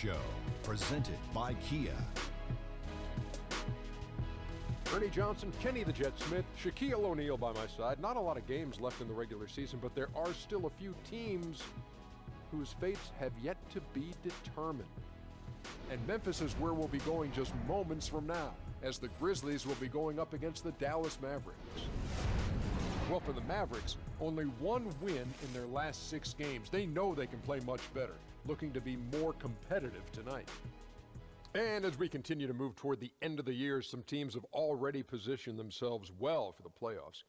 Show, presented by Kia. Ernie Johnson, Kenny the Jet Smith, Shaquille O'Neal by my side. Not a lot of games left in the regular season, but there are still a few teams whose fates have yet to be determined. And Memphis is where we'll be going just moments from now, as the Grizzlies will be going up against the Dallas Mavericks. Well, for the Mavericks, only one win in their last 6 games. They know they can play much better, looking to be more competitive tonight. And as we continue to move toward the end of the year, some teams have already positioned themselves well for the playoffs.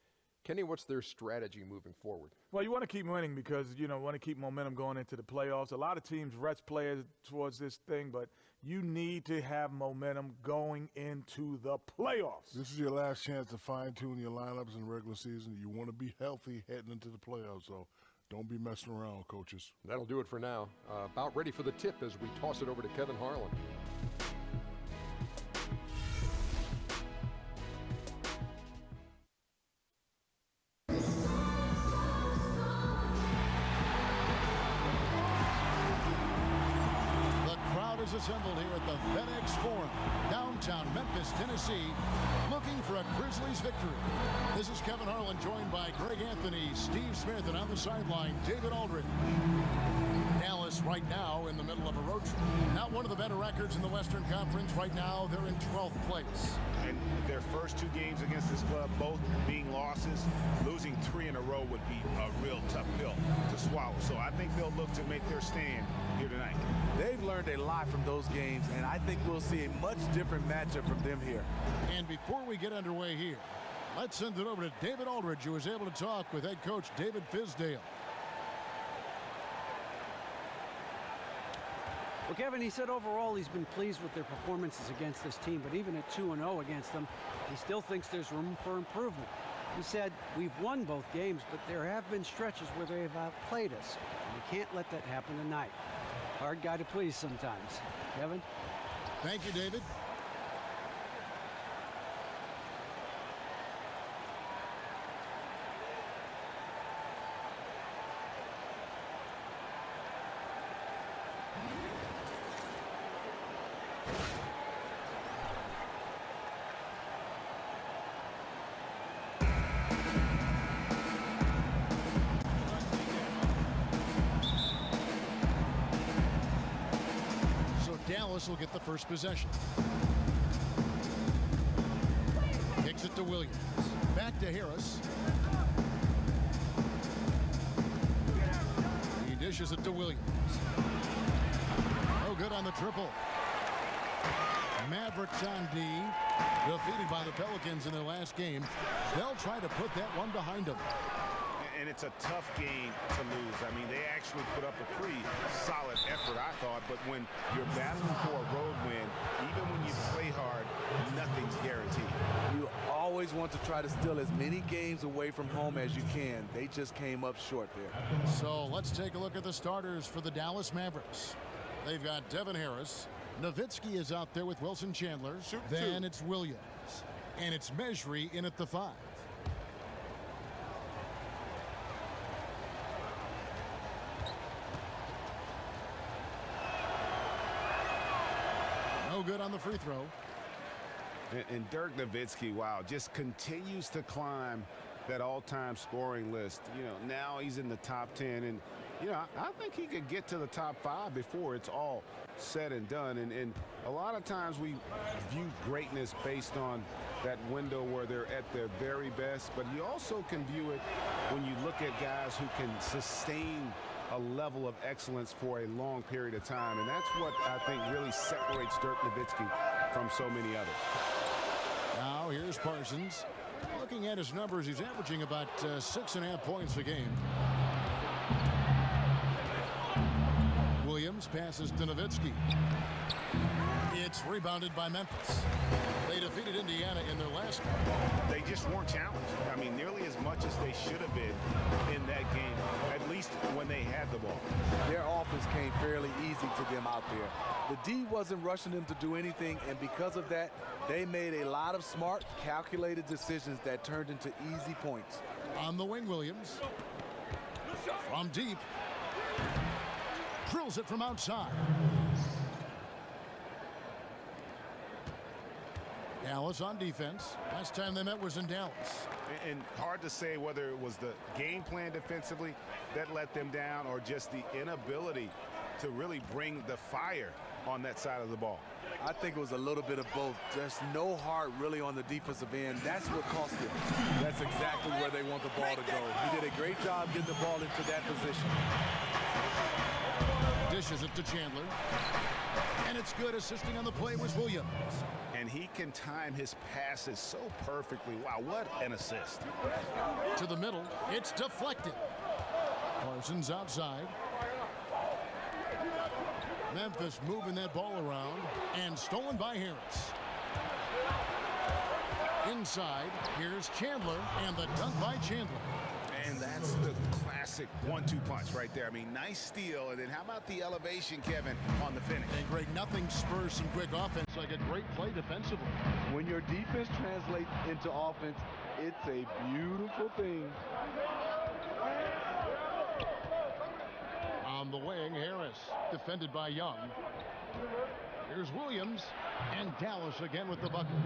Kenny, what's their strategy moving forward? Well, you want to keep winning because, want to keep momentum going into the playoffs. A lot of teams rest players towards this thing, but you need to have momentum going into the playoffs. This is your last chance to fine-tune your lineups in the regular season. You want to be healthy heading into the playoffs, so don't be messing around, coaches. That'll do it for now. About ready for the tip as we toss it over to Kevin Harlan. Is assembled here at the FedEx Forum, downtown Memphis, Tennessee, looking for a Grizzlies victory. This is Kevin Harlan, joined by Greg Anthony, Steve Smith, and on the sideline, David Aldridge. Dallas right now in the middle of a road trip. Not one of the better records in the Western Conference. Right now, they're in 12th place. And their first 2 games against this club, both being losses, losing 3 in a row would be a real tough pill to swallow. So I think they'll look to make their stand here tonight. They've learned a lot from those games, and I think we'll see a much different matchup from them here. And before we get underway here, let's send it over to David Aldridge, who was able to talk with head coach David Fizdale. Well, Kevin, he said overall he's been pleased with their performances against this team, but even at 2-0 against them, he still thinks there's room for improvement. He said, we've won both games, but there have been stretches where they have outplayed us, and we can't let that happen tonight. Hard guy to please sometimes. Kevin? Thank you, David. Dallas will get the first possession. Kicks it to Williams. Back to Harris. He dishes it to Williams. No good on the triple. Mavericks on D. Defeated by the Pelicans in their last game. They'll try to put that one behind them. And it's a tough game to lose. I mean, they actually put up a pretty solid effort, I thought. But when you're battling for a road win, even when you play hard, nothing's guaranteed. You always want to try to steal as many games away from home as you can. They just came up short there. So let's take a look at the starters for the Dallas Mavericks. They've got Devin Harris. Nowitzki is out there with Wilson Chandler. Then it's Williams. And it's Mejri in at the 5. No good on the free throw. And Dirk Nowitzki, wow, just continues to climb that all-time scoring list. Now he's in the top 10. And, I think he could get to the top 5 before it's all said and done. And a lot of times we view greatness based on that window where they're at their very best. But you also can view it when you look at guys who can sustain a level of excellence for a long period of time. And that's what I think really separates Dirk Nowitzki from so many others. Now here's Parsons. Looking at his numbers, he's averaging about 6.5 points a game. Williams passes to Nowitzki. It's rebounded by Memphis. They defeated Indiana in their last game. They just weren't challenged. I mean, nearly as much as they should have been in that game, at least when they had the ball. Their offense came fairly easy to them out there. The D wasn't rushing them to do anything, and because of that, they made a lot of smart, calculated decisions that turned into easy points. On the wing, Williams. From deep. Drills it from outside. Dallas on defense. Last time they met was in Dallas. And hard to say whether it was the game plan defensively that let them down or just the inability to really bring the fire on that side of the ball. I think it was a little bit of both. Just no heart really on the defensive end. That's what cost him. That's exactly where they want the ball to go. He did a great job getting the ball into that position. Dishes it to Chandler. And it's good. Assisting on the play was Williams. And he can time his passes so perfectly. Wow, what an assist. To the middle. It's deflected. Parsons outside. Memphis moving that ball around and stolen by Harris. Inside, here's Chandler and the dunk by Chandler. And that's the classic 1-2 punch right there. I mean, nice steal. And then how about the elevation, Kevin, on the finish? And Greg, nothing spurs some quick offense like a great play defensively. When your defense translates into offense, it's a beautiful thing. On the wing, Harris, defended by Young. Here's Williams, and Dallas again with the bucket.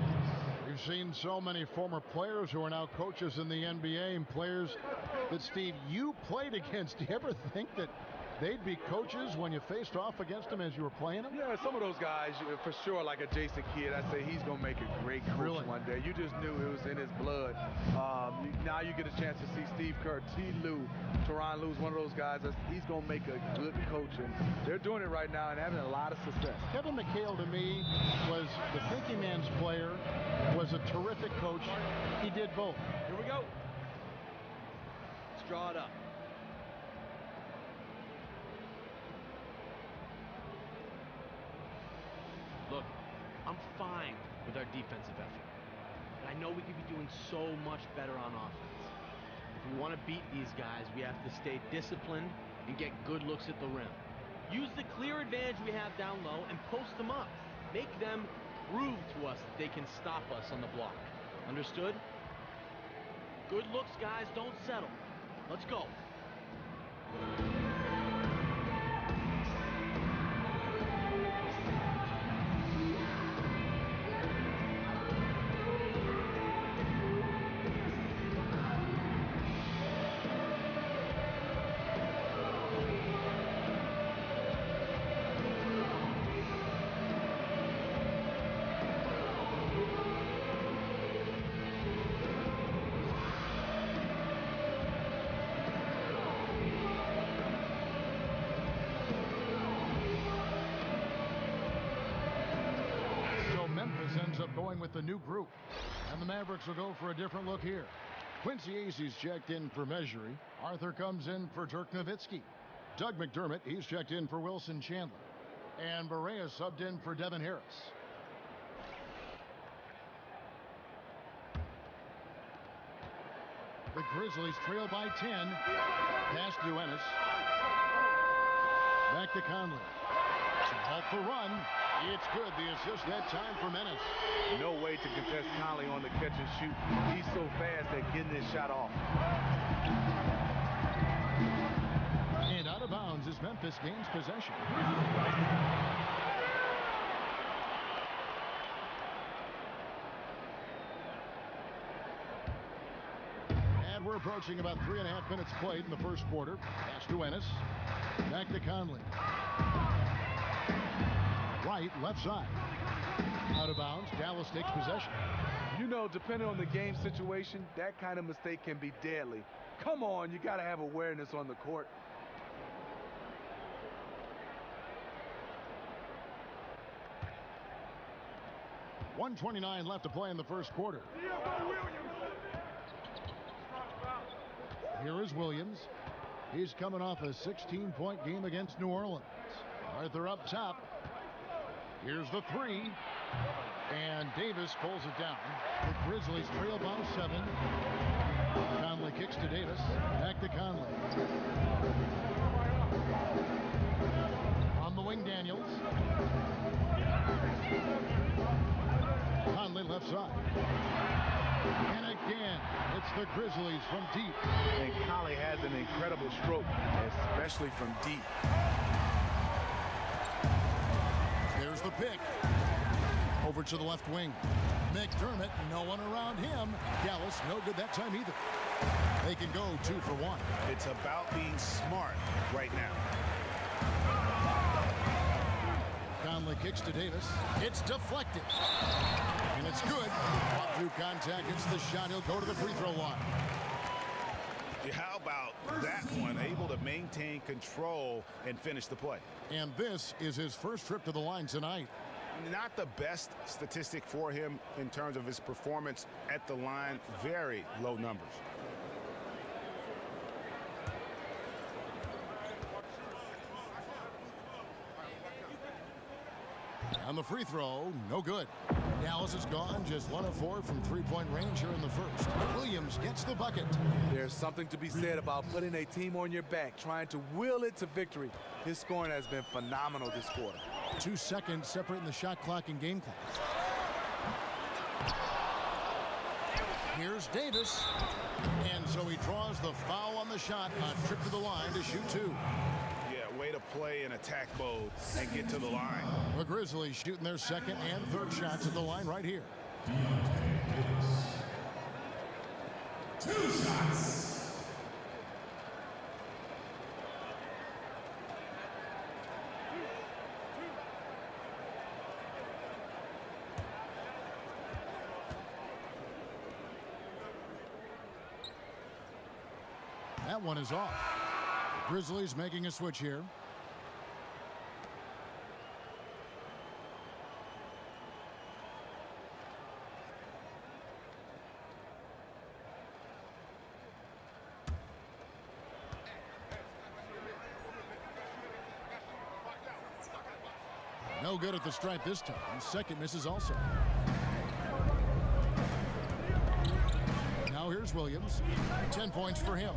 We've seen so many former players who are now coaches in the NBA, and players that, Steve, you played against. Do you ever think that they'd be coaches when you faced off against them as you were playing them? Yeah, some of those guys, for sure, like a Jason Kidd, I say he's going to make a great coach one day. You just knew it was in his blood. Now you get a chance to see Steve Kerr, T. Lue, Tyronn Lue's one of those guys. He's going to make a good coach, and they're doing it right now and having a lot of success. Kevin McHale, to me, was the thinking man's player, was a terrific coach. He did both. Here we go. Let's draw it up. Look, I'm fine with our defensive effort, but I know we could be doing so much better on offense. If we want to beat these guys, we have to stay disciplined and get good looks at the rim. Use the clear advantage we have down low and post them up. Make them prove to us that they can stop us on the block. Understood? Good looks, guys, don't settle. Let's go. Going with the new group, and the Mavericks will go for a different look here. Quincy Azy's checked in for Measury. Arthur comes in for Dirk Nowitzki. Doug McDermott, he's checked in for Wilson Chandler. And Barea subbed in for Devin Harris. The Grizzlies trail by 10. Pass to Ennis. Back to Conley. To halt the run. It's good. The assist that time for Menace. No way to contest Conley on the catch and shoot. He's so fast at getting his shot off. And out of bounds as Memphis gains possession. And we're approaching about 3.5 minutes played in the first quarter. Pass to Ennis. Back to Conley. Right, left side. Out of bounds. Dallas takes possession. You know, depending on the game situation, that kind of mistake can be deadly. Come on, you got to have awareness on the court. .129 left to play in the first quarter. Here is Williams. He's coming off a 16-point game against New Orleans. Arthur up top. Here's the three. And Davis pulls it down. The Grizzlies trail by 7. Conley kicks to Davis. Back to Conley. On the wing, Daniels. Conley left side. And again, it's the Grizzlies from deep. And Conley has an incredible stroke, especially from deep. There's the pick. Over to the left wing. McDermott, no one around him. Dallas, no good that time either. They can go 2 for 1. It's about being smart right now. Conley kicks to Davis. It's deflected. And it's good. Fought through contact. It's the shot. He'll go to the free throw line. How about that one? Able to maintain control and finish the play. And this is his first trip to the line tonight. Not the best statistic for him in terms of his performance at the line. Very low numbers. On the free throw, no good. Dallas is gone, just 1 of 4 from three-point range here in the first. Williams gets the bucket. There's something to be said about putting a team on your back, trying to will it to victory. His scoring has been phenomenal this quarter. 2 seconds separating the shot clock and game clock. Here's Davis. And so he draws the foul on the shot, a trip to the line to shoot 2. Way to play in attack mode and get to the line. The Grizzlies shooting their second and third shots at the line right here. 2 shots. That one is off. Grizzlies making a switch here. No good at the stripe this time. Second misses also. Now here's Williams. 10 points for him.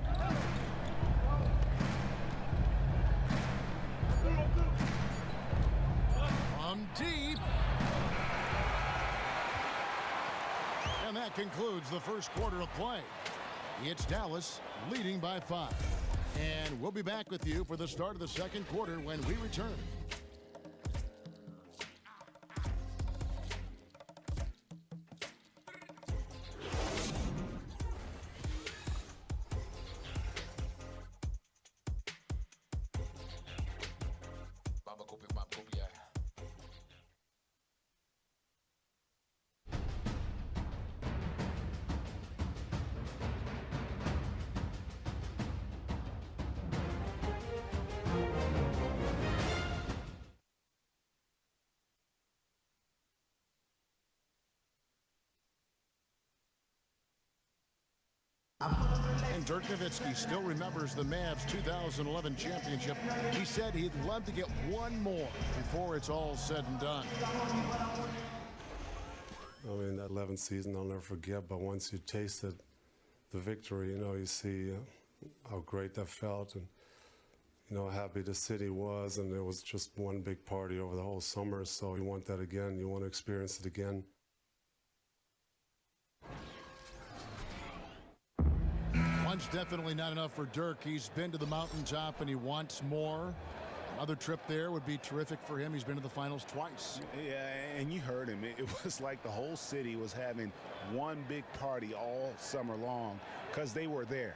Deep. And that concludes the first quarter of play. It's Dallas leading by 5. And we'll be back with you for the start of the second quarter when we return. And Dirk Nowitzki still remembers the Mavs 2011 championship. He said he'd love to get one more before it's all said and done. I mean, that 11th season I'll never forget, but once you tasted the victory, you know, you see how great that felt and, you know, how happy the city was, and it was just one big party over the whole summer, so you want that again, you want to experience it again. One's definitely not enough for Dirk. He's been to the mountaintop and he wants more. Another trip there would be terrific for him. He's been to the finals twice. Yeah, and you heard him. It was like the whole city was having one big party all summer long because they were there.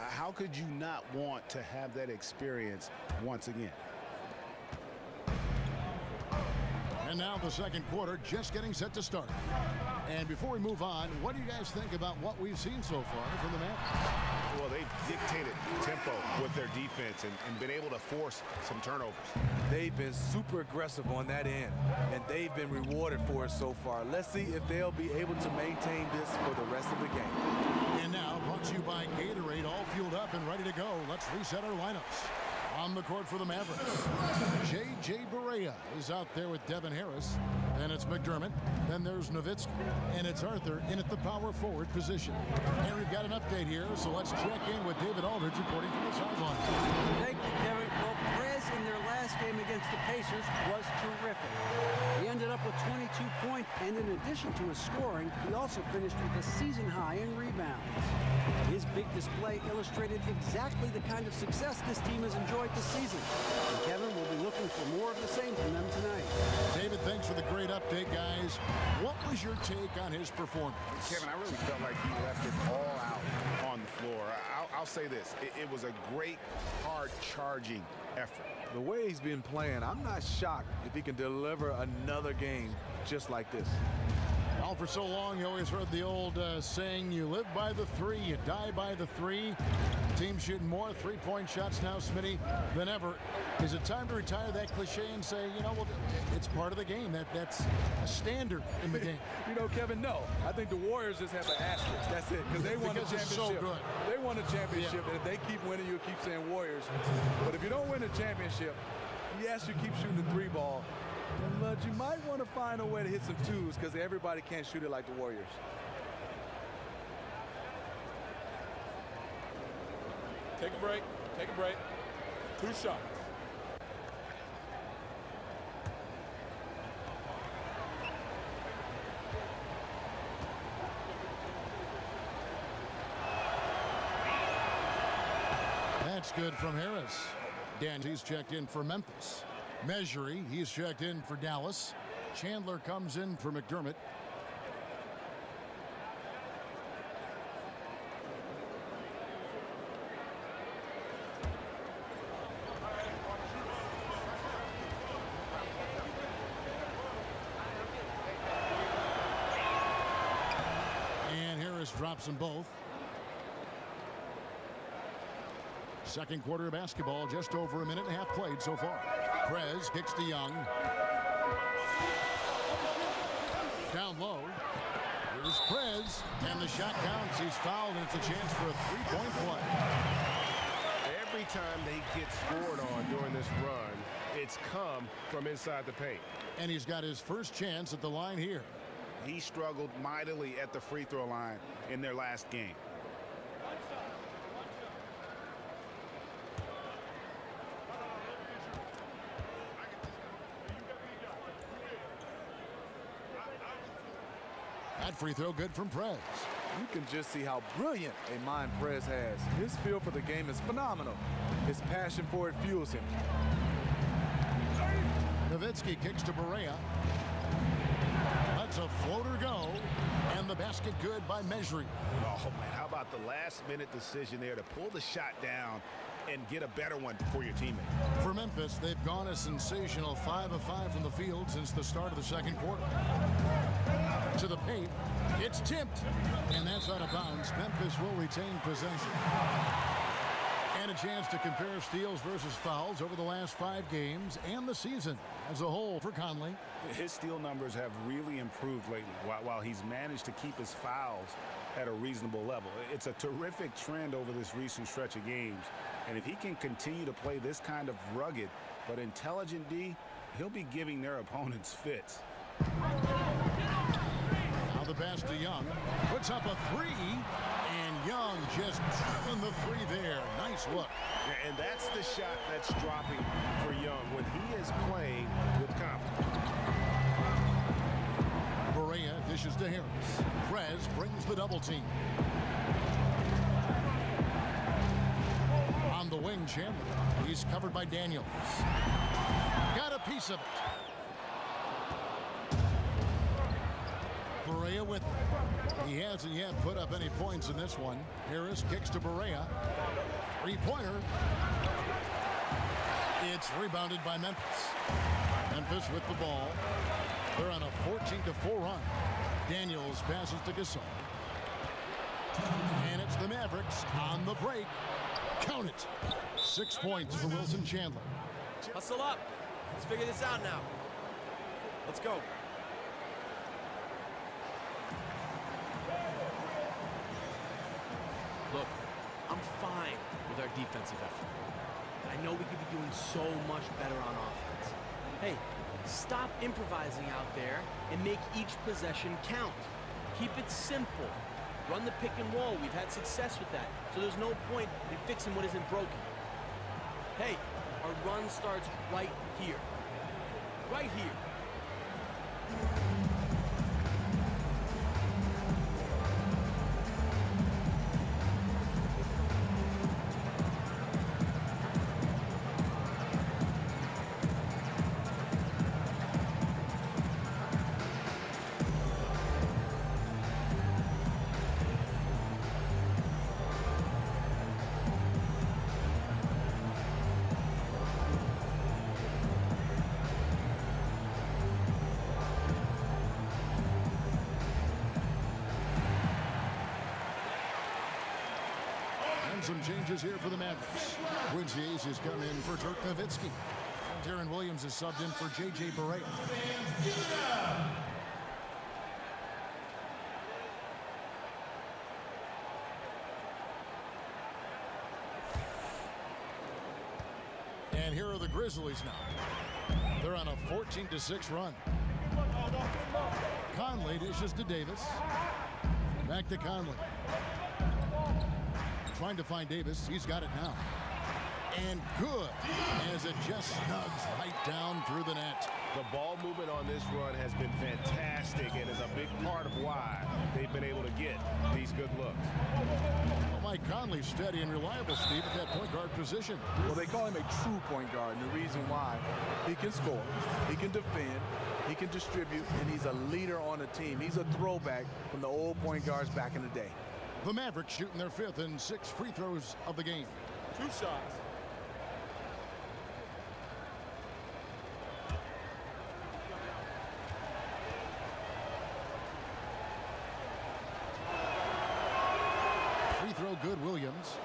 How could you not want to have that experience once again? And now the second quarter just getting set to start. And before we move on, what do you guys think about what we've seen so far from the Mavericks? Well, they've dictated tempo with their defense and been able to force some turnovers. They've been super aggressive on that end, and they've been rewarded for it so far. Let's see if they'll be able to maintain this for the rest of the game. And now, brought to you by Gatorade, all fueled up and ready to go. Let's reset our lineups. On the court for the Mavericks, J.J. Barea is out there with Devin Harris. Then it's McDermott. Then there's Nowitzki. And it's Arthur in at the power forward position. And we've got an update here, so let's check in with David Aldridge reporting from the sideline. Thank you, Kevin. Well, Perez in their last game against the Pacers was terrific. He ended up with 22 points, and in addition to his scoring, he also finished with a season high in rebounds. His big display illustrated exactly the kind of success this team has enjoyed this season. And Kevin will be looking for more of the same from them tonight. David, thanks for the great update, guys. What was your take on his performance? Kevin, I really felt like he left it all out on the floor. I'll say this. It was a great, hard-charging effort. The way he's been playing, I'm not shocked if he can deliver another game just like this. Well, for so long, you always heard the old saying, you live by the three, you die by the three. Team shooting more three-point shots now, Smitty, than ever. Is it time to retire that cliche and say, you know, well, it's part of the game. That's a standard in the game. You know, Kevin, no. I think the Warriors just have an asterisk. That's it, because they won the championship. So good. They won the championship, and if they keep winning, you'll keep saying Warriors. But if you don't win the championship, yes, you keep shooting the three ball, but you might want to find a way to hit some twos, because everybody can't shoot it like the Warriors. Take a break. Take a break. 2 shots. That's good from Harris. He's checked in for Memphis. Measury, he's checked in for Dallas. Chandler comes in for McDermott. And Harris drops them both. Second quarter of basketball, just over a minute and a half played so far. Prez kicks to Young. Down low. Here's Prez, and the shot counts. He's fouled, and it's a chance for a three-point play. Every time they get scored on during this run, it's come from inside the paint. And he's got his first chance at the line here. He struggled mightily at the free throw line in their last game. That free throw good from Prez. You can just see how brilliant a mind Prez has. His feel for the game is phenomenal. His passion for it fuels him. Nowitzki kicks to Barea. Lets a floater go. And the basket good by Measury. Oh, man, how about the last-minute decision there to pull the shot down and get a better one for your teammate? For Memphis, they've gone a sensational 5 of 5 from the field since the start of the second quarter. To the paint. It's tipped. And that's out of bounds. Memphis will retain possession. And a chance to compare steals versus fouls over the last 5 games and the season as a whole for Conley. His steal numbers have really improved lately while he's managed to keep his fouls at a reasonable level. It's a terrific trend over this recent stretch of games. And if he can continue to play this kind of rugged but intelligent D, he'll be giving their opponents fits. Now the pass to Young. Puts up a three. And Young just drilling the three there. Nice look. Yeah, and that's the shot that's dropping for Young when he is playing with confidence. Barea dishes to Harris. Prez brings the double team. On the wing, Chandler. He's covered by Daniels. Got a piece of it. Barea with it. He hasn't yet put up any points in this one. Harris kicks to Barea. Three-pointer. It's rebounded by Memphis. Memphis with the ball. They're on a 14-4 run. Daniels passes to Gasol. And it's the Mavericks on the break. Count it. 6 points for Wilson Chandler. Hustle up. Let's figure this out now. Let's go. Look, I'm fine with our defensive effort. I know we could be doing so much better on offense. Hey, stop improvising out there and make each possession count. Keep it simple. Run the pick and roll. We've had success with that, so there's no point in fixing what isn't broken. Hey, our run starts right here. Right here. And some changes here for the Mavericks. Quincy Ace has come in for Dirk Nowitzki. Darren Williams is subbed in for J.J. Barea. And here are the Grizzlies now. They're on a 14-6 run. Conley dishes to Davis. Back to Conley. Trying to find Davis. He's got it now. And good, as it just snugs right down through the net. The ball movement on this run has been fantastic and is a big part of why they've been able to get these good looks. Well, Mike Conley's steady and reliable, Steve, at that point guard position. Well, they call him a true point guard, and the reason why, he can score, he can defend, he can distribute, and he's a leader on the team. He's a throwback from the old point guards back in the day. The Mavericks shooting their 5th and 6th free throws of the game. 2 shots. Free throw good, Williams.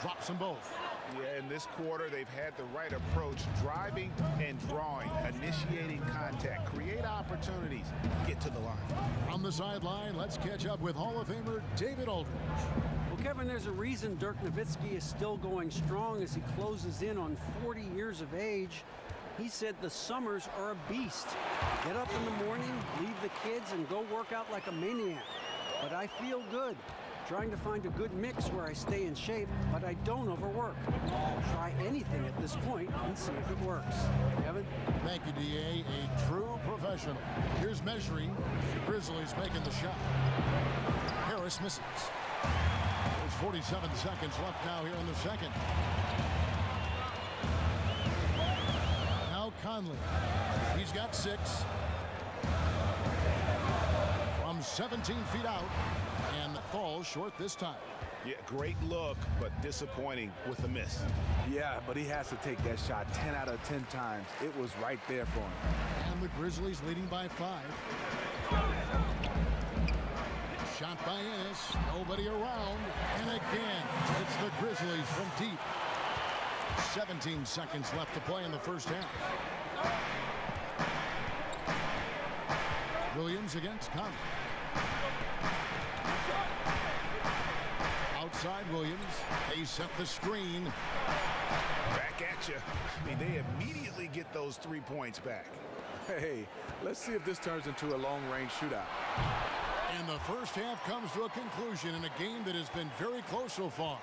Drops them both. Yeah, in this quarter, they've had the right approach, driving and drawing, initiating contact, create opportunities, get to the line. On the sideline, let's catch up with Hall of Famer David Aldridge. Well, Kevin, there's a reason Dirk Nowitzki is still going strong as he closes in on 40 years of age. He said the summers are a beast. Get up in the morning, leave the kids, and go work out like a maniac. But I feel good. Trying to find a good mix where I stay in shape, but I don't overwork. I'll try anything at this point and see if it works. Kevin? Thank you, D.A. A true professional. Here's measuring. Grizzlies making the shot. Harris misses. There's 47 seconds left now here in the second. Now Conley. He's got 6. From 17 feet out. And falls short this time. Yeah, great look, but disappointing with a miss. Yeah, but he has to take that shot 10 out of 10 times. It was right there for him. And the Grizzlies leading by 5. Shot by Ennis. Nobody around. And again, it's the Grizzlies from deep. 17 seconds left to play in the first half. Williams against Conley. Outside Williams. They set the screen. Back at you. I mean, they immediately get those 3 points back. Hey, let's see if this turns into a long-range shootout. And the first half comes to a conclusion in a game that has been very close so far.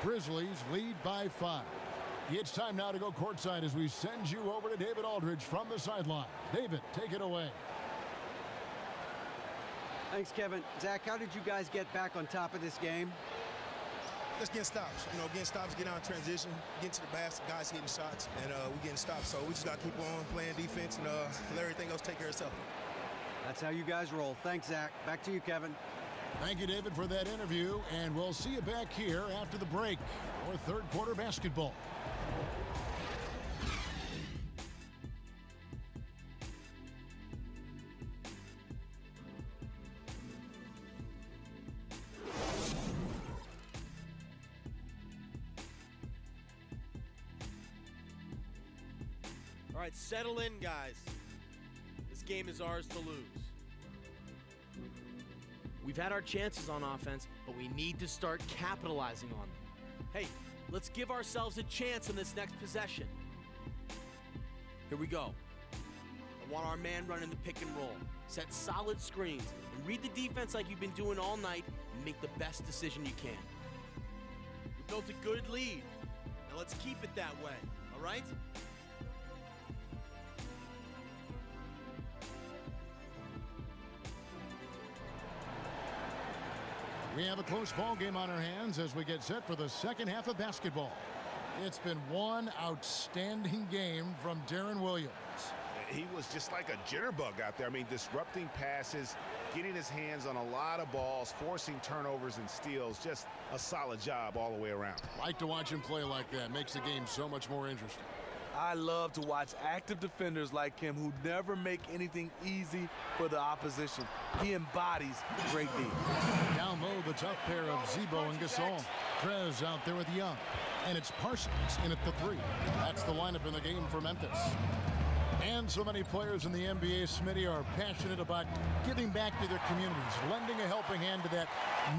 Grizzlies lead by 5. It's time now to go courtside as we send you over to David Aldridge from the sideline. David, take it away. Thanks, Kevin. Zach, how did you guys get back on top of this game? Let's get stops. Getting stops, get out in transition, get to the basket, guys hitting shots, and we getting stops. So we just got to keep on playing defense and let everything else take care of itself. That's how you guys roll. Thanks, Zach. Back to you, Kevin. Thank you, David, for that interview, and we'll see you back here after the break for third quarter basketball. All right, settle in, guys. This game is ours to lose. We've had our chances on offense, but we need to start capitalizing on them. Hey, let's give ourselves a chance in this next possession. Here we go. I want our man running the pick and roll. Set solid screens and read the defense like you've been doing all night and make the best decision you can. We built a good lead. Now let's keep it that way, all right? We have a close ball game on our hands as we get set for the second half of basketball. It's been one outstanding game from Darren Williams. He was just like a jitterbug out there. I mean, disrupting passes, getting his hands on a lot of balls, forcing turnovers and steals. Just a solid job all the way around. Like to watch him play like that. Makes the game so much more interesting. I love to watch active defenders like him who never make anything easy for the opposition. He embodies great D. Down low, the tough pair of Zebo and Gasol. Prez out there with Young. And it's Parsons in at the 3. That's the lineup in the game for Memphis. And so many players in the NBA, Smitty, are passionate about giving back to their communities, lending a helping hand to that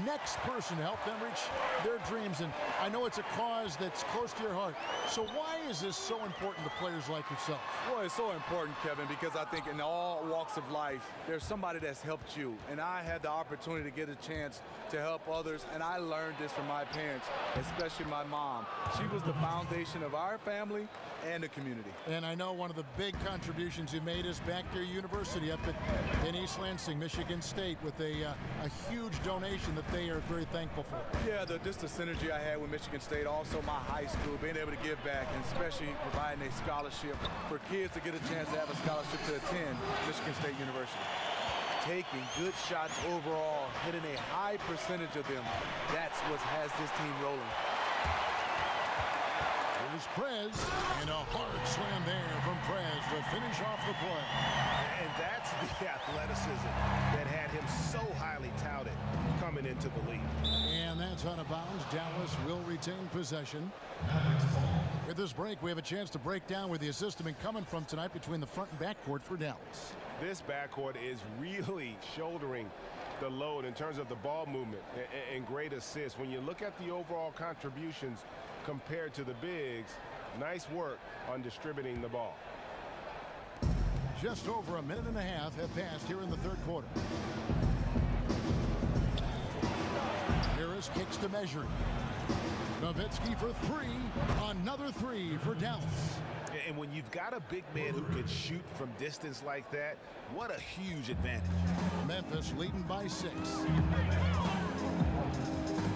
next person to help them reach their dreams. And I know it's a cause that's close to your heart. So why is this so important to players like yourself? Well, it's so important, Kevin, because I think in all walks of life, there's somebody that's helped you. And I had the opportunity to get a chance to help others, and I learned this from my parents, especially my mom. She was the foundation of our family and the community. And I know one of the big contributions you made is back to your university up in East Lansing, Michigan State, with a huge donation that they are very thankful for. Yeah, just the synergy I had with Michigan State, also my high school, being able to give back, and especially providing a scholarship for kids to get a chance to have a scholarship to attend Michigan State University. Taking good shots overall, hitting a high percentage of them, that's what has this team rolling. Here's Prez, and a hard slam there from Prez to finish off the play. And that's the athleticism that had him so highly touted coming into the league. And that's out of bounds. Dallas will retain possession. With this break, we have a chance to break down where the assist has been coming from tonight between the front and backcourt for Dallas. This backcourt is really shouldering the load in terms of the ball movement and great assists. When you look at the overall contributions compared to the bigs, nice work on distributing the ball. Just over a minute and a half have passed here in the third quarter. Harris kicks to measure. Nowitzki for 3. Another 3 for Dallas. And when you've got a big man who can shoot from distance like that, what a huge advantage. Memphis leading by 6.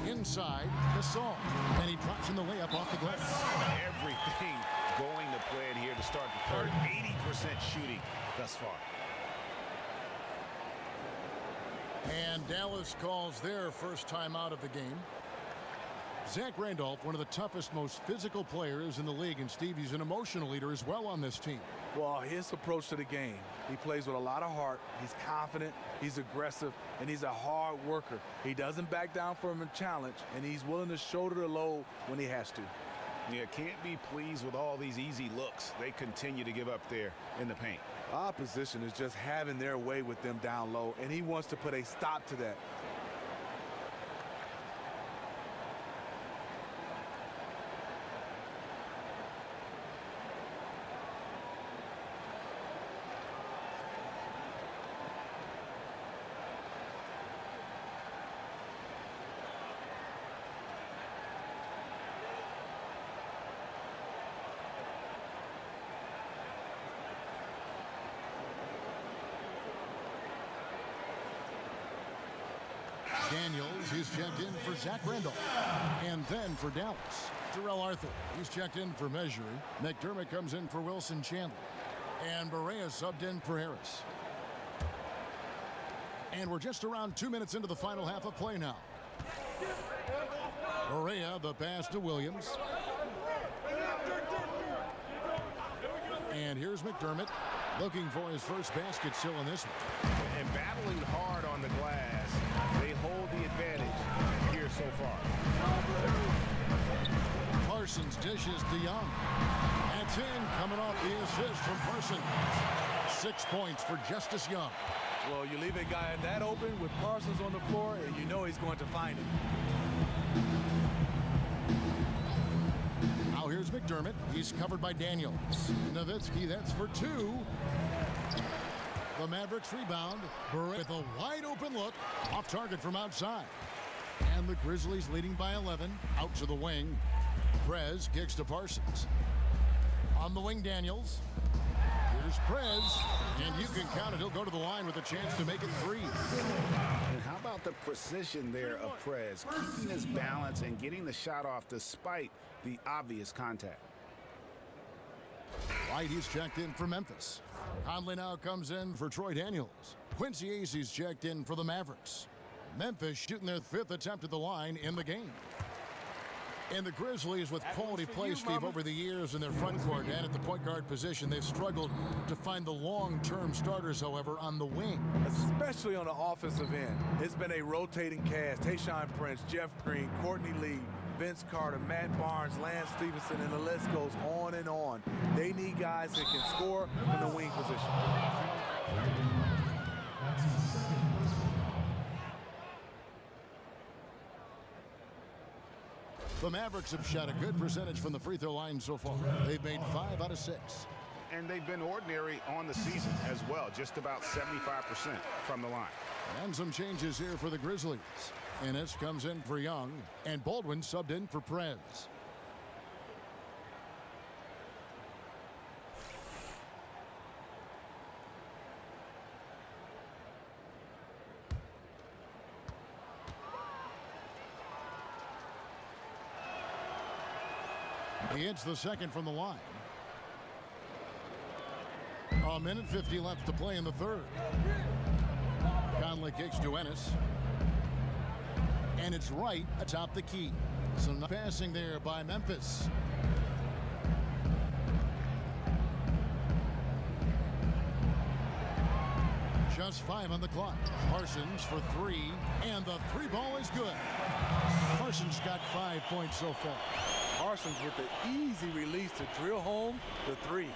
Inside, Gasol. And he drops in the layup off the glass. Everything going to plan here to start the third. 80% shooting thus far. And Dallas calls their first time out of the game. Zach Randolph, one of the toughest, most physical players in the league, and Steve, he's an emotional leader as well on this team. Well, his approach to the game, he plays with a lot of heart, he's confident, he's aggressive, and he's a hard worker. He doesn't back down from a challenge, and he's willing to shoulder the load when he has to. Yeah, can't be pleased with all these easy looks they continue to give up there in the paint. Opposition is just having their way with them down low, and he wants to put a stop to that. Daniels, he's checked in for Zach Randolph. And then for Dallas, Terrell Arthur, he's checked in for Measury. McDermott comes in for Wilson Chandler. And Barea subbed in for Harris. And we're just around 2 minutes into the final half of play now. Barea, the pass to Williams. And here's McDermott, looking for his first basket still in this one. And battling hard on the glass. They hold the advantage here so far. Parsons dishes to Young. That's in, coming off the assist from Parsons. 6 points for Justice Young. Well, you leave a guy that open with Parsons on the floor, and you know he's going to find it. Now here's McDermott. He's covered by Daniels. Nowitzki, that's for 2. The Mavericks rebound with a wide open look off target from outside. And the Grizzlies leading by 11 out to the wing. Prez kicks to Parsons. On the wing, Daniels. Here's Prez, and you can count it. He'll go to the line with a chance to make it 3. And how about the precision there of Prez, keeping his balance and getting the shot off despite the obvious contact. White, he's checked in for Memphis. Conley now comes in for Troy Daniels. Quincy Acey's checked in for the Mavericks. Memphis shooting their 5th attempt at the line in the game. And the Grizzlies, with quality play, Steve, over the years in their front court and at the point guard position, they've struggled to find the long-term starters, however, on the wing. Especially on the offensive end. It's been a rotating cast. Tayshaun Prince, Jeff Green, Courtney Lee, Vince Carter, Matt Barnes, Lance Stevenson, and the list goes on and on. They need guys that can score from the wing position. The Mavericks have shot a good percentage from the free throw line so far. They've made 5 out of 6. And they've been ordinary on the season as well, just about 75% from the line. And some changes here for the Grizzlies. Ennis comes in for Young, and Baldwin subbed in for Prez. He hits the second from the line. A minute 50 left to play in the third. Conley kicks to Ennis. And it's right atop the key. Some passing there by Memphis. Just 5 on the clock. Parsons for 3, and the 3 ball is good. Parsons got 5 points so far. Parsons with the easy release to drill home the 3.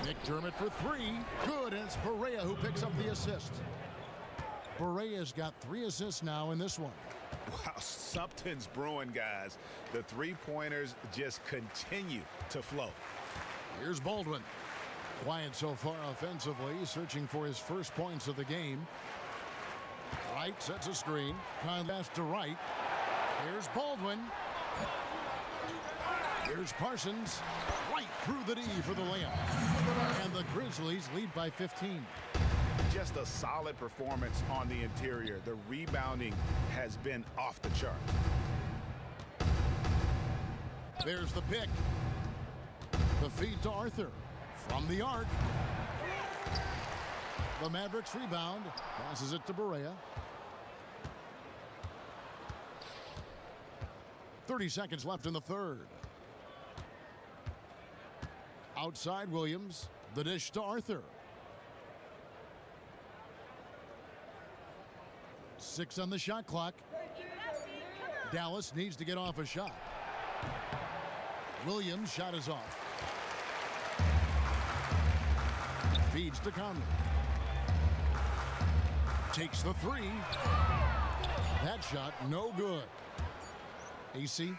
McDermott for 3. Good, and it's Barea who picks up the assist. Barea's got 3 assists now in this one. Wow, something's brewing, guys. The three-pointers just continue to flow. Here's Baldwin. Quiet so far offensively, searching for his first points of the game. Wright sets a screen. Pass to Wright. Here's Baldwin. Here's Parsons. Right through the D for the layup. And the Grizzlies lead by 15. Just a solid performance on the interior. The rebounding has been off the chart. There's the pick. The feed to Arthur. From the arc. The Mavericks rebound. Passes it to Barea. 30 seconds left in the third. Outside Williams. The dish to Arthur. 6 on the shot clock. Dallas needs to get off a shot. Williams' shot is off. Feeds to Conley. Takes the 3. That shot no good. AC.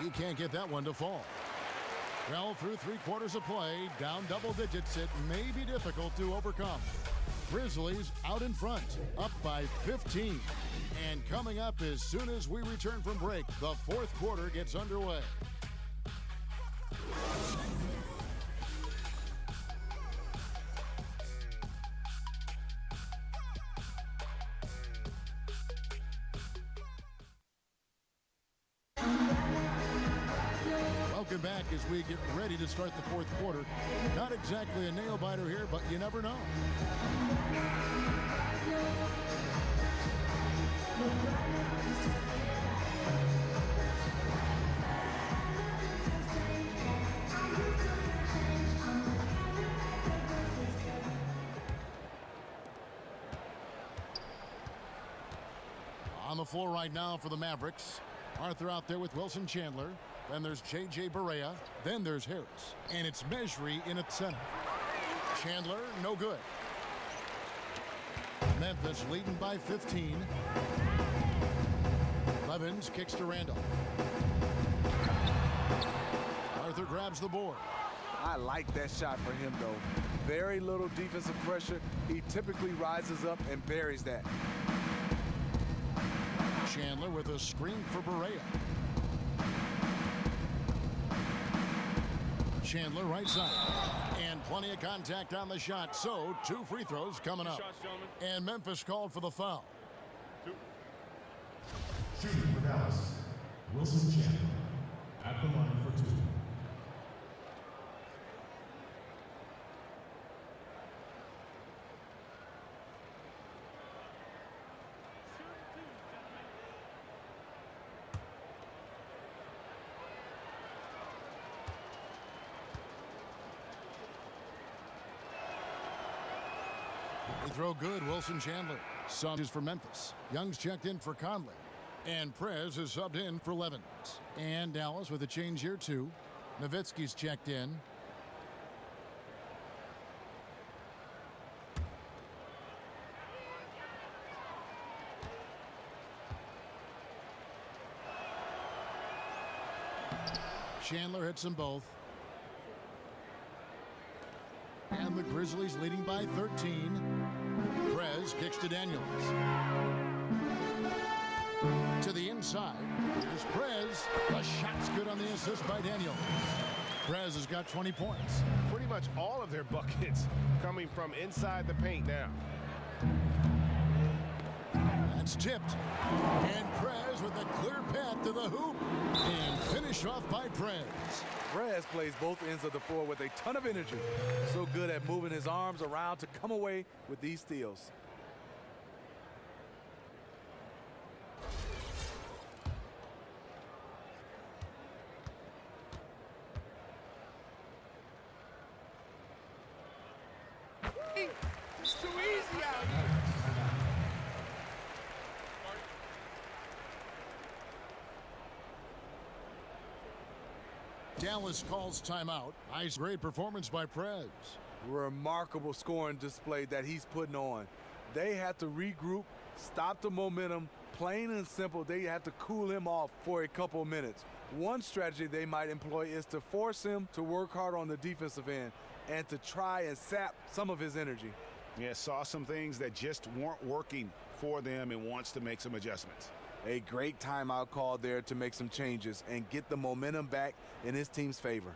He can't get that one to fall. Well, through 3 quarters of play, down double digits, it may be difficult to overcome. Grizzlies out in front, up by 15. And coming up as soon as we return from break, the 4th quarter gets underway. Welcome back as we get ready to start the 4th quarter. Not exactly a nail-biter here, but you never know. On the floor right now for the Mavericks. Arthur out there with Wilson Chandler. Then there's J.J. Barea. Then there's Harris. And it's Mejri in at center. Chandler, no good. Memphis leading by 15. Levens kicks to Randall. Arthur grabs the board. I like that shot for him, though. Very little defensive pressure. He typically rises up and buries that. Chandler with a screen for Barea. Chandler right side. And plenty of contact on the shot. So 2 free throws coming up. And Memphis called for the foul. Shooting for Dallas, Wilson Chandler at the line for 2. throw good, Wilson Chandler. Sub is for Memphis. Young's checked in for Conley. And Prez is subbed in for Levens. And Dallas with a change here too. Nowitzki's checked in. Chandler hits them both. And the Grizzlies leading by 13. Prez kicks to Daniels. To the inside. Here's Prez. The shot's good on the assist by Daniels. Prez has got 20 points. Pretty much all of their buckets coming from inside the paint now. That's tipped. And Prez with a clear path to the hoop. And finished off by Prez. Prez plays both ends of the floor with a ton of energy. So good at moving his arms around to come away with these steals. It's too easy out here. Dallas calls timeout. Nice, great performance by Prez. Remarkable scoring display that he's putting on. They have to regroup, stop the momentum. Plain and simple, they have to cool him off for a couple minutes. One strategy they might employ is to force him to work hard on the defensive end and to try and sap some of his energy. Yeah, saw some things that just weren't working for them and wants to make some adjustments. A great timeout call there to make some changes and get the momentum back in his team's favor.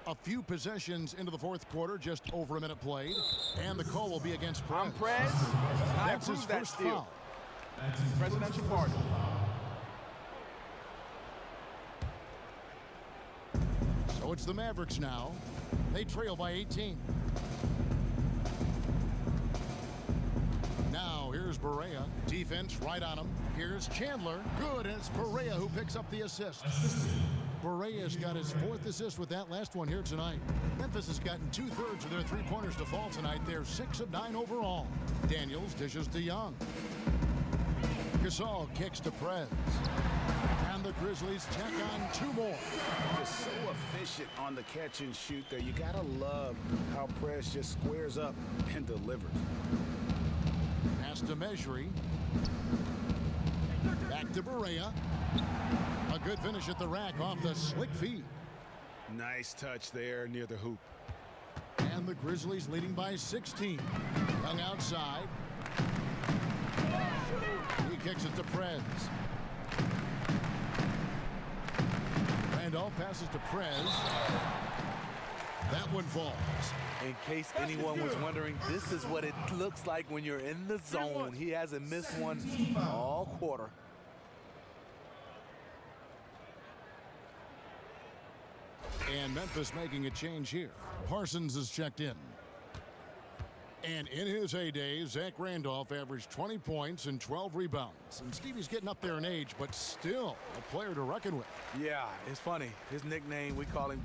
A few possessions into the fourth quarter, just over a minute played. And the call will be against Prez. Prez. That's his first foul. Presidential pardon. So it's the Mavericks now. They trail by 18. Now here's Barea. Defense right on him. Here's Chandler. Good, and it's Barea who picks up the assist. Barea's got his fourth assist with that last one here tonight. Memphis has gotten 2/3 of their three-pointers to fall tonight. They're 6 of 9 overall. Daniels dishes to Young. Gasol kicks to Prez. And the Grizzlies tack on 2 more. Just so efficient on the catch and shoot there. You gotta love how Prez just squares up and delivers. Pass to Mejri. Back to Barea. A good finish at the rack off the slick feed. Nice touch there near the hoop. And the Grizzlies leading by 16. Young outside. He kicks it to Prez. Randolph passes to Prez. That one falls. In case anyone was wondering, this is what it looks like when you're in the zone. He hasn't missed one all quarter. And Memphis making a change here. Parsons is checked in. And in his heyday, Zach Randolph averaged 20 points and 12 rebounds. And Stevie's getting up there in age, but still a player to reckon with. Yeah, it's funny. His nickname, we call him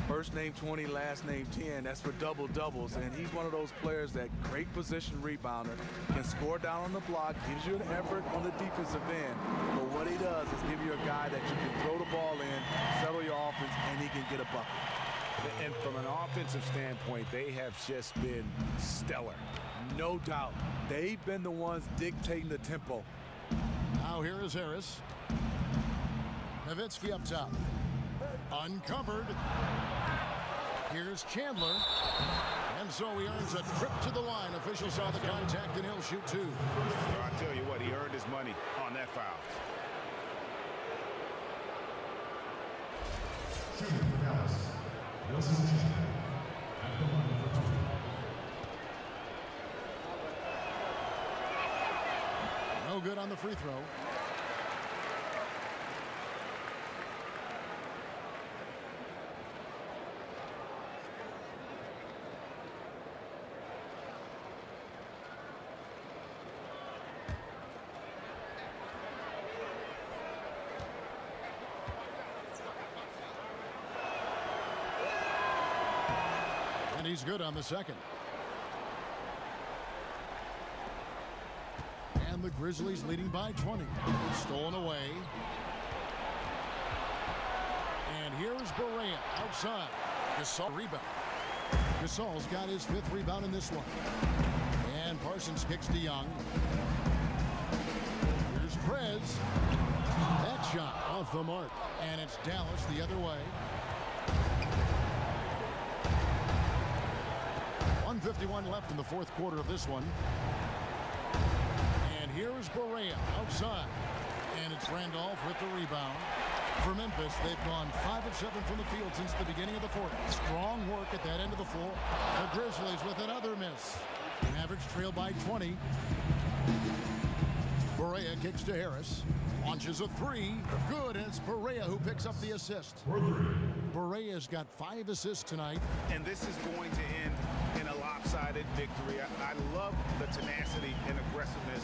first name 20, last name 10. That's for double doubles. And he's one of those players that great position rebounder, can score down on the block, gives you an effort on the defensive end. But what he does is give you a guy that you can throw the ball in, settle your offense, and he can get a bucket. And from an offensive standpoint, they have just been stellar. No doubt. They've been the ones dictating the tempo. Now here is Harris. Nowitzki up top. Uncovered. Here's Chandler. And so he earns a trip to the line. Officials saw the contact, and he'll shoot two. Well, I tell you what, he earned his money on that foul. Shooting for Dallas, Wilson at the line for two. No good on the free throw. And he's good on the second. And the Grizzlies leading by 20. Stolen away. And here's Berea outside. Gasol rebound. Gasol's got his 5th rebound in this one. And Parsons kicks to Young. Here's Prez. That shot off the mark. And it's Dallas the other way. 1:51 left in the 4th quarter of this one. And here's Berea outside. And it's Randolph with the rebound. For Memphis, they've gone 5 of 7 from the field since the beginning of the 4th. Strong work at that end of the floor. The Grizzlies with another miss. Mavericks trail by 20. Berea kicks to Harris. Launches a 3. Good, and it's Berea who picks up the assist. Berea's got 5 assists tonight. And this is going to end in a lopsided victory. I love the tenacity and aggressiveness,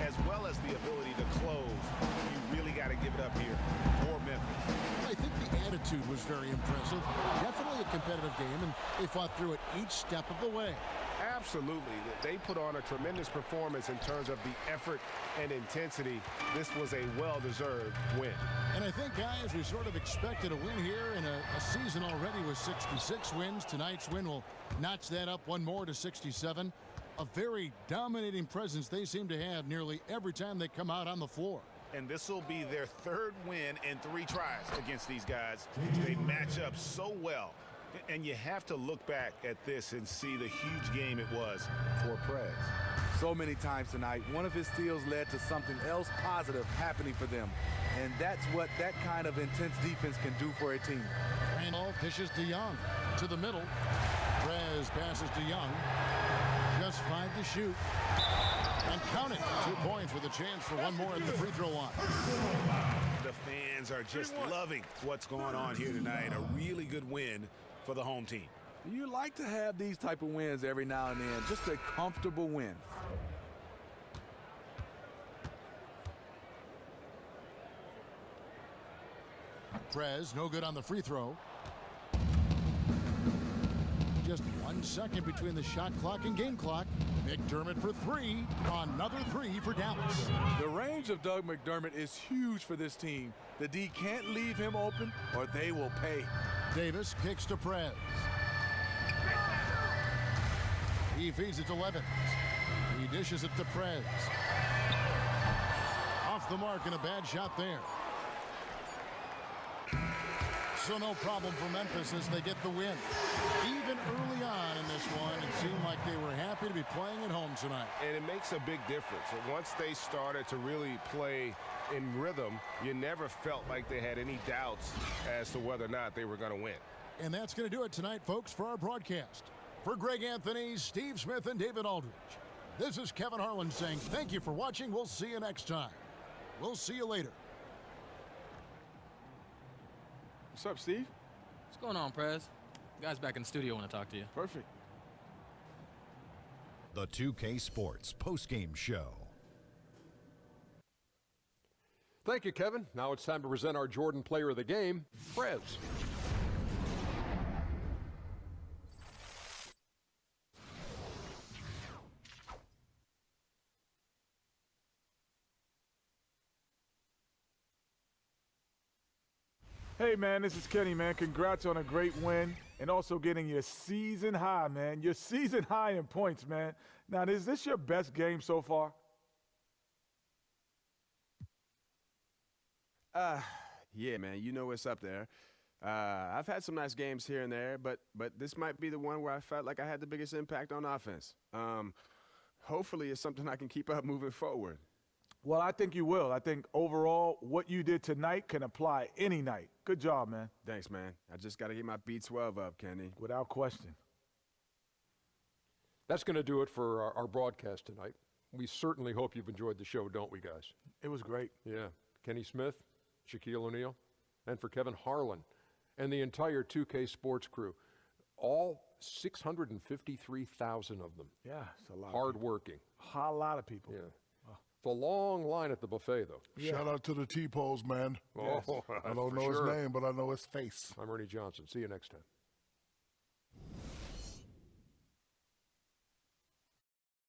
as well as the ability to close. You really got to give it up here for Memphis. I think the attitude was very impressive. Definitely a competitive game, and they fought through it each step of the way. Absolutely. They put on a tremendous performance in terms of the effort and intensity. This was a well-deserved win. And I think, guys, we sort of expected a win here in a season already with 66 wins. Tonight's win will notch that up one more to 67. A very dominating presence they seem to have nearly every time they come out on the floor. And this will be their 3rd win in 3 tries against these guys. They match up so well. And you have to look back at this and see the huge game it was for Prez. So many times tonight, one of his steals led to something else positive happening for them. And that's what that kind of intense defense can do for a team. Randolph dishes to Young. To the middle. Prez passes to Young. Just 5 to shoot. And count it. 2 points with a chance for one more at the free throw line. The fans are just loving what's going on here tonight. A really good win for the home team. You like to have these type of wins every now and then. Just a comfortable win. Prez, no good on the free throw. Just 1 second between the shot clock and game clock. McDermott for 3. Another 3 for Dallas. The range of Doug McDermott is huge for this team. The D can't leave him open or they will pay. Davis kicks to Prez. He feeds it to Levin. He dishes it to Prez. Off the mark and a bad shot there. So no problem for Memphis as they get the win. Even early on in this one, it seemed like they were happy to be playing at home tonight. And it makes a big difference. Once they started to really play in rhythm, you never felt like they had any doubts as to whether or not they were going to win. And that's going to do it tonight, folks, for our broadcast. For Greg Anthony, Steve Smith, and David Aldridge, this is Kevin Harlan saying thank you for watching. We'll see you next time. We'll see you later. What's up, Steve? What's going on, Prez? Guys back in the studio want to talk to you. Perfect. The 2K Sports postgame show. Thank you, Kevin. Now it's time to present our Jordan Player of the Game, Prez. Hey, man, this is Kenny, man. Congrats on a great win and also getting your season high, man. Your season high in points, man. Now, is this your best game so far? Yeah, man, you know it's up there. I've had some nice games here and there, but this might be the one where I felt like I had the biggest impact on offense. Hopefully it's something I can keep up moving forward. Well, I think you will. I think overall what you did tonight can apply any night. Good job, man. Thanks, man. I just got to get my B12 up, Kenny. Without question. That's going to do it for our broadcast tonight. We certainly hope you've enjoyed the show, don't we, guys? It was great. Yeah. Kenny Smith, Shaquille O'Neal, and for Kevin Harlan and the entire 2K Sports crew, all 653,000 of them. Yeah, it's a lot. Hard-working. A lot of people. Yeah. It's a long line at the buffet, though. Yeah. Shout out to the T-Pose, man. Oh, I don't know his name, but I know his face. I'm Ernie Johnson. See you next time.